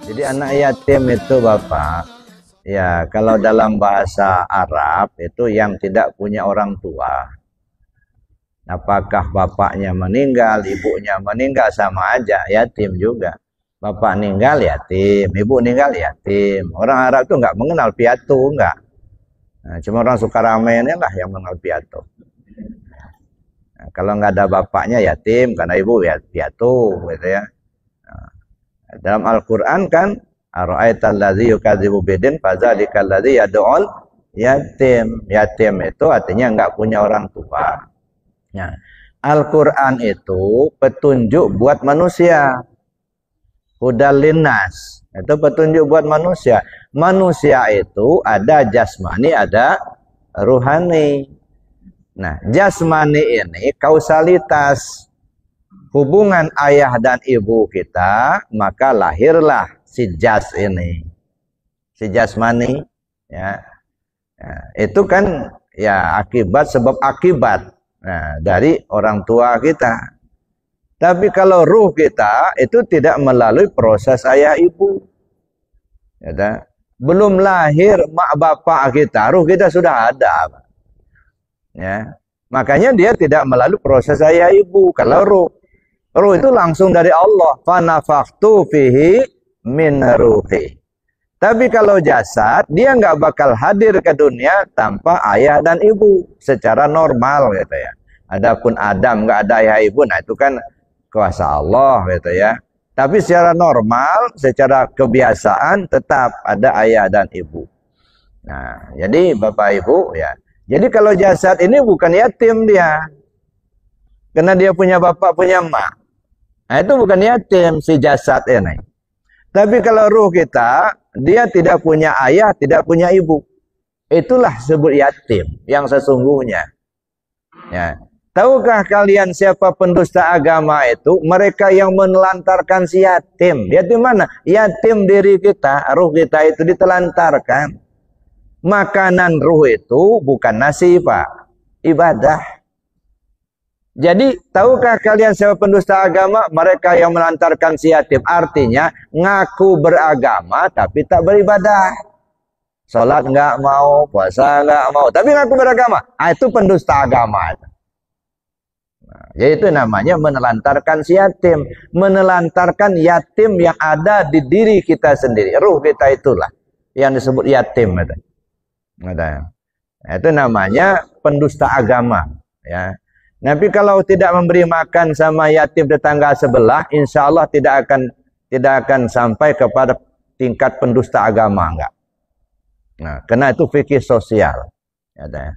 Jadi anak yatim itu Bapak, ya kalau dalam bahasa Arab itu yang tidak punya orang tua. Apakah bapaknya meninggal, ibunya meninggal, sama aja, yatim juga. Bapak meninggal yatim, ibu meninggal yatim. Orang Arab itu nggak mengenal piatu, nggak. Nah, cuma orang Sukarame ini lah yang mengenal piatu. Nah, kalau nggak ada bapaknya yatim, karena ibu ya piatu, gitu ya. Nah, dalam Al-Quran kan, ara'aital ladzi yukadzibu bidin fadzalika alladzi yad'ul yatim. Yatim itu artinya nggak punya orang tua. Nah, Al-Quran itu petunjuk buat manusia. Hudal linnas, itu petunjuk buat manusia. Manusia itu ada jasmani, ada ruhani. Nah, jasmani ini kausalitas hubungan ayah dan ibu kita, maka lahirlah si jas ini, si jasmani, ya. Nah, itu kan ya akibat sebab akibat. Nah, dari orang tua kita. Tapi kalau ruh kita itu tidak melalui proses ayah ibu. Ya, belum lahir mak bapak kita, ruh kita sudah ada. Ya. Makanya dia tidak melalui proses ayah ibu. Kalau ruh itu langsung dari Allah. Fanafakhtu fihi min ruhi. Tapi kalau jasad, dia nggak bakal hadir ke dunia tanpa ayah dan ibu secara normal, gitu ya. Adapun Adam nggak ada ayah ibu, nah itu kan kuasa Allah, gitu ya. Tapi secara normal, secara kebiasaan tetap ada ayah dan ibu. Nah, jadi Bapak Ibu ya. Jadi kalau jasad ini bukan yatim dia, karena dia punya bapak, punya emak. Nah itu bukan yatim si jasad ini. Tapi kalau ruh kita, dia tidak punya ayah, tidak punya ibu. Itulah sebut yatim yang sesungguhnya. Ya. Tahukah kalian siapa pendusta agama itu? Mereka yang menelantarkan si yatim. Yatim mana? Yatim diri kita, ruh kita itu ditelantarkan. Makanan ruh itu bukan nasi, Pak. Ibadah. Jadi, tahukah kalian siapa pendusta agama? Mereka yang melantarkan si yatim. Artinya, ngaku beragama tapi tak beribadah. Salat nggak mau, puasa nggak mau, tapi ngaku beragama. Ah, itu pendusta agama. Nah, yaitu namanya menelantarkan si yatim. Menelantarkan yatim yang ada di diri kita sendiri. Ruh kita itulah yang disebut yatim. Itu namanya pendusta agama. Ya. Tapi kalau tidak memberi makan sama yatim tetangga sebelah, insya Allah tidak akan sampai kepada tingkat pendusta agama, enggak. Nah, karena itu fikih sosial. Ya,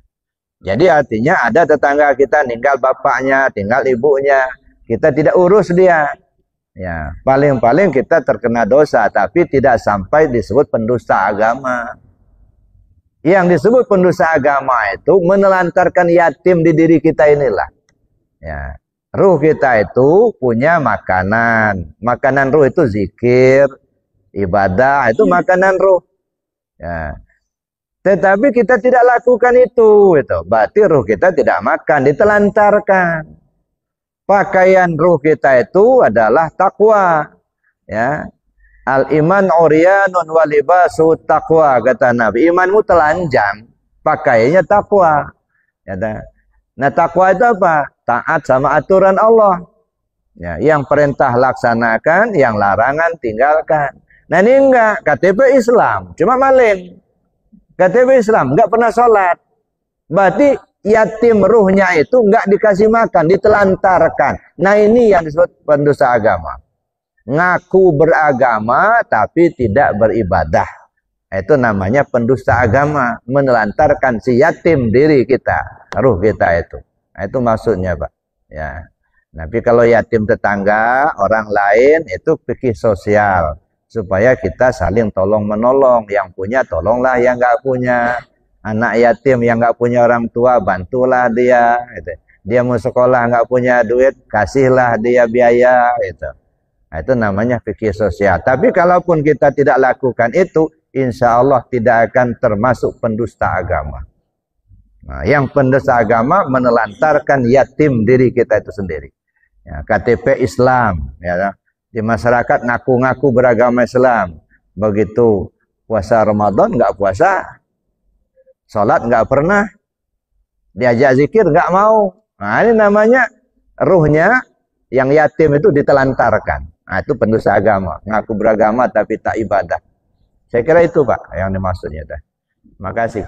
jadi artinya ada tetangga kita tinggal bapaknya, tinggal ibunya, kita tidak urus dia. Ya, paling-paling kita terkena dosa, tapi tidak sampai disebut pendusta agama. Yang disebut pendusta agama itu menelantarkan yatim di diri kita inilah. Ya, ruh kita itu punya makanan. Makanan ruh itu zikir, ibadah, itu makanan ruh. Ya. Tetapi kita tidak lakukan itu. Berarti ruh kita tidak makan, ditelantarkan. Pakaian ruh kita itu adalah takwa. Ya. Al-iman uryanun wa libasu taqwa, kata Nabi. Imanmu telanjang, pakaiannya takwa. Ya, nah, takwa itu apa? Taat sama aturan Allah. Ya, yang perintah laksanakan, yang larangan tinggalkan. Nah, ini enggak, KTP Islam, cuma maling. KTP Islam, enggak pernah sholat. Berarti yatim ruhnya itu enggak dikasih makan, ditelantarkan. Nah, ini yang disebut pendusta agama. Ngaku beragama tapi tidak beribadah. Itu namanya pendusta agama, menelantarkan si yatim diri kita, ruh kita itu. Nah, itu maksudnya, Pak. Ya. Tapi kalau yatim tetangga, orang lain itu fikih sosial, supaya kita saling tolong menolong. Yang punya tolonglah yang nggak punya. Anak yatim yang nggak punya orang tua, bantulah dia. Gitu. Dia mau sekolah nggak punya duit, kasihlah dia biaya. Gitu. Nah, itu namanya fikih sosial. Tapi kalaupun kita tidak lakukan itu, insya Allah tidak akan termasuk pendusta agama. Nah, yang pendusta agama menelantarkan yatim diri kita itu sendiri. Ya, KTP Islam, ya, Di masyarakat ngaku-ngaku beragama Islam. Begitu puasa Ramadan nggak puasa. Salat nggak pernah. Diajak zikir nggak mau. Nah, ini namanya ruhnya yang yatim itu ditelantarkan. Nah, itu pendosa agama. Ngaku beragama tapi tak ibadah. Saya kira itu Pak yang dimaksudnya. Makasih.